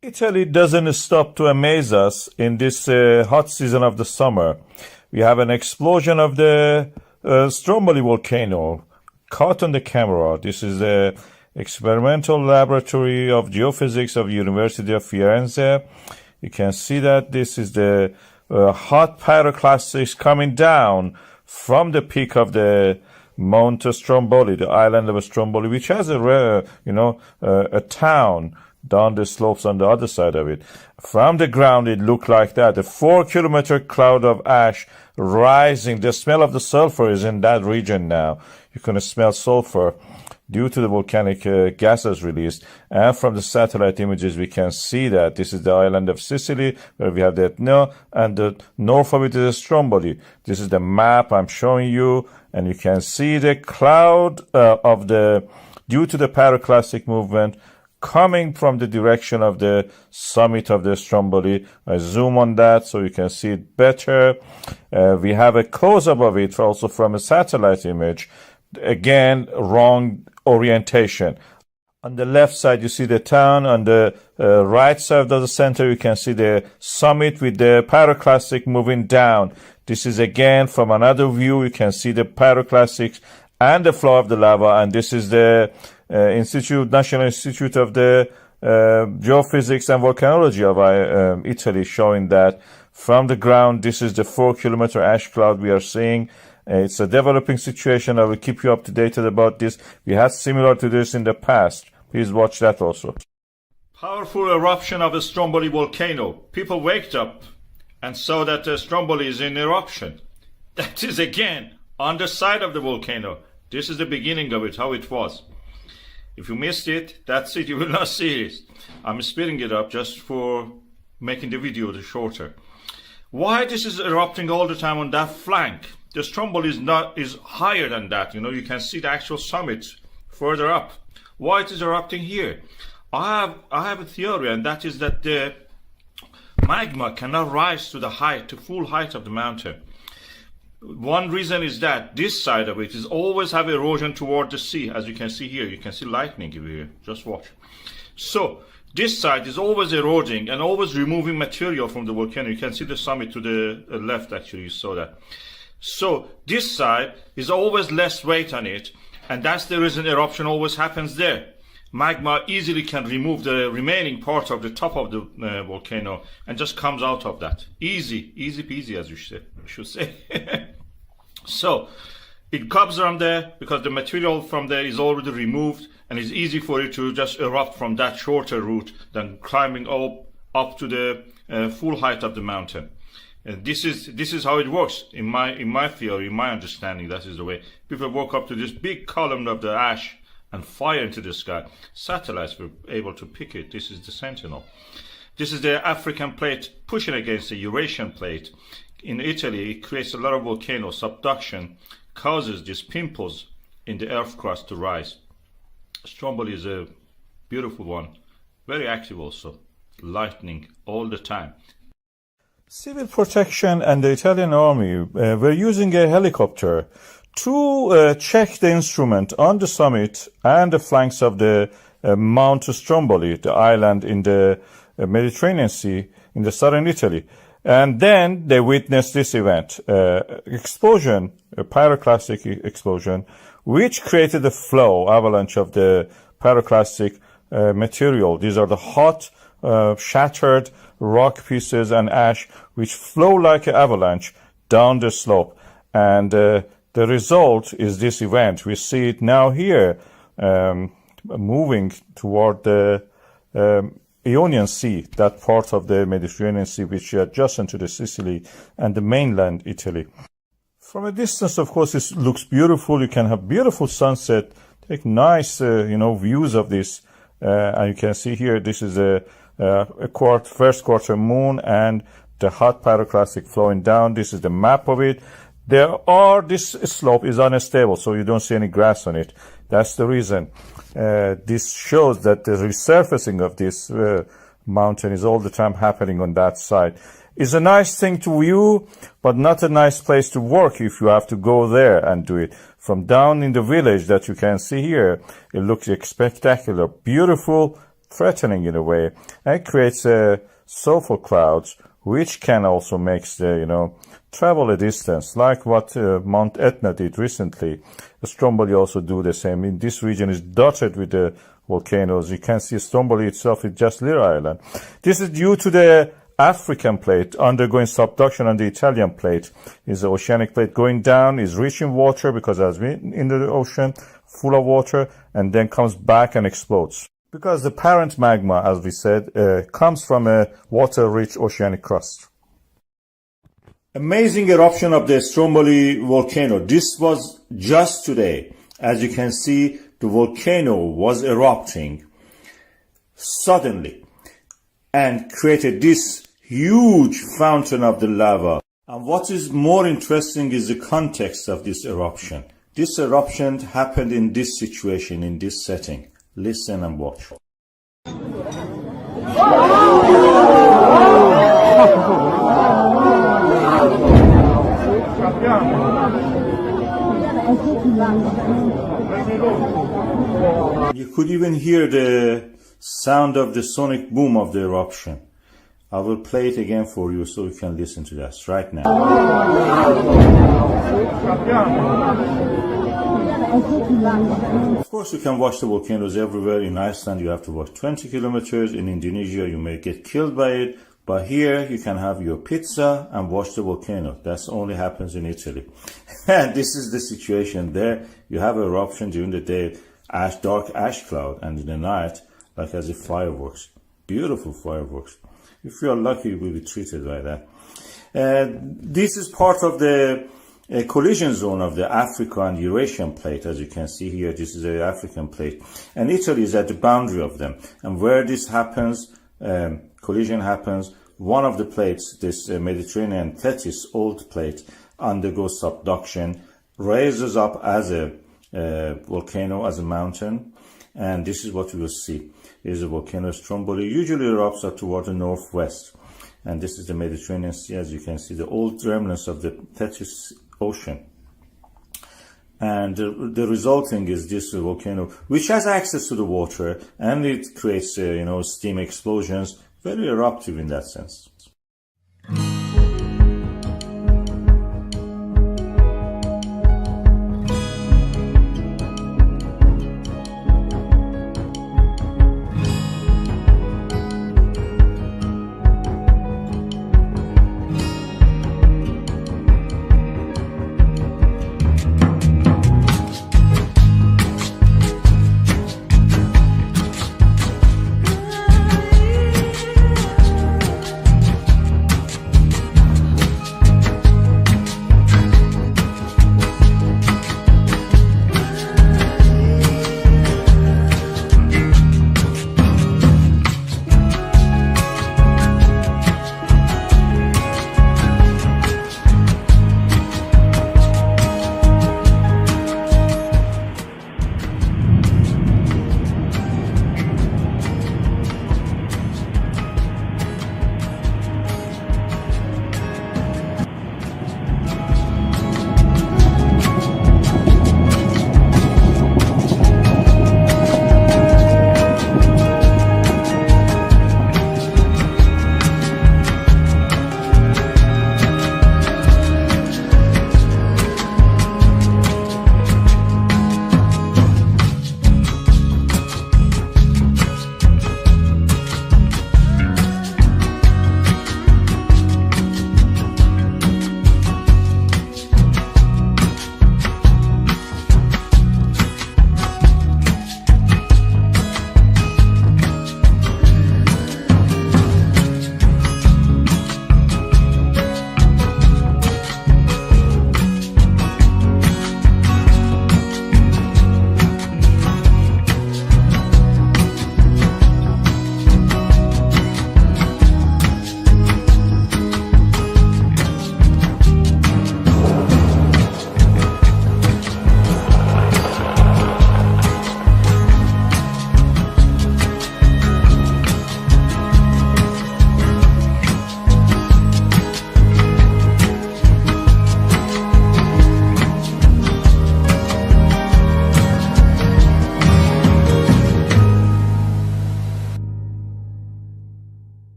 Italy doesn't stop to amaze us in this hot season of the summer. We have an explosion of the Stromboli volcano caught on the camera. This is the experimental laboratory of geophysics of University of Firenze. You can see that this is the hot pyroclastics coming down from the peak of the Mount Stromboli, the island of Stromboli, which has a town down the slopes on the other side of it. From the ground, it looked like that. A 4-kilometer cloud of ash rising. The smell of the sulfur is in that region now. You can smell sulfur due to the volcanic gases released. And from the satellite images, we can see that this is the island of Sicily, where we have the Etna, and the north of it is Stromboli. This is the map I'm showing you, and you can see the cloud due to the pyroclastic movement coming from the direction of the summit of the Stromboli. I zoom on that so you can see it better. We have a close-up of it also from a satellite image. Again, wrong orientation. On the left side, you see the town. On the right side of the center, you can see the summit with the pyroclastic moving down. This is again from another view. You can see the pyroclastics and the flow of the lava. And this is the National Institute of the Geophysics and Volcanology of Italy, showing that from the ground, this is the 4-kilometer ash cloud we are seeing. It's a developing situation. I will keep you up to date about this. We had similar to this in the past. Please watch that also. Powerful eruption of a Stromboli volcano. People waked up and saw that Stromboli is in eruption. That is again on the side of the volcano. This is the beginning of it, how it was. If you missed it, that's it. You will not see it. I'm speeding it up just for making the video shorter. Why this is erupting all the time on that flank? The Stromboli is higher than that. You can see the actual summit further up. Why it is erupting here? I have a theory, and that is that the magma cannot rise to the full height of the mountain. One reason is that this side of it is always have erosion toward the sea. As you can see here, you can see lightning here. Just watch. So this side is always eroding and always removing material from the volcano. You can see the summit to the left, actually, you saw that. So this side is always less weight on it, and that's the reason eruption always happens there. Magma easily can remove the remaining part of the top of the volcano and just comes out of that. Easy peasy, as you should say. So it comes from there because the material from there is already removed, and it's easy for it to just erupt from that shorter route than climbing up to the full height of the mountain. This is how it works in my theory, in my understanding. That is the way people walk up to this big column of the ash and fire into the sky. Satellites were able to pick it. This is the Sentinel. This is the African plate pushing against the Eurasian plate. In Italy, it creates a lot of volcano subduction, causes these pimples in the earth crust to rise. Stromboli is a beautiful one, very active also, lightning all the time. Civil protection and the Italian army were using a helicopter to check the instrument on the summit and the flanks of the Mount Stromboli, the island in the Mediterranean Sea in the southern Italy. And then they witnessed this event, explosion, a pyroclastic explosion, which created a flow, avalanche of the pyroclastic material. These are the hot, shattered rock pieces and ash, which flow like an avalanche down the slope. And the result is this event. We see it now here, moving toward the Ionian Sea, that part of the Mediterranean Sea which is adjacent to the Sicily and the mainland Italy. From a distance, of course, it looks beautiful. You can have beautiful sunset, take nice, views of this. And you can see here, this is a first quarter moon and the hot pyroclastic flowing down. This is the map of it. This slope is unstable, so you don't see any grass on it. That's the reason. This shows that the resurfacing of this mountain is all the time happening on that side. It's a nice thing to view, but not a nice place to work if you have to go there and do it. From down in the village that you can see here, it looks spectacular, beautiful, threatening in a way, and it creates sulfur clouds, which can also make the, travel a distance, like what Mount Etna did recently. Stromboli also do the same. In this region is dotted with the volcanoes. You can see Stromboli itself is just little island. This is due to the African plate undergoing subduction, and the Italian plate is the oceanic plate going down, is rich in water because it has been in the ocean, full of water, and then comes back and explodes. Because the parent magma, as we said, comes from a water-rich oceanic crust. Amazing eruption of the Stromboli volcano. This was just today. As you can see, the volcano was erupting suddenly and created this huge fountain of the lava. And what is more interesting is the context of this eruption. This eruption happened in this situation, in this setting. Listen and watch. You could even hear the sound of the sonic boom of the eruption. I will play it again for you so you can listen to that right now. Of course, you can watch the volcanoes everywhere. In Iceland, you have to walk 20 kilometers. In Indonesia, you may get killed by it. But here, you can have your pizza and watch the volcano. That only happens in Italy. And this is the situation there. You have eruption during the day, dark ash cloud, and in the night, like as if fireworks. Beautiful fireworks. If you are lucky, you will be treated by that. This is part of the collision zone of the Africa and Eurasian plate. As you can see here, this is the African plate. And Italy is at the boundary of them. And where this happens, collision happens, one of the plates, this Mediterranean Tethys old plate, undergoes subduction, raises up as a volcano, as a mountain. And this is what you will see. Is a volcano Stromboli, usually erupts up toward the northwest. And this is the Mediterranean Sea, as you can see, the old remnants of the Tethys Ocean. And the resulting is this volcano, which has access to the water, and it creates, steam explosions, very eruptive in that sense.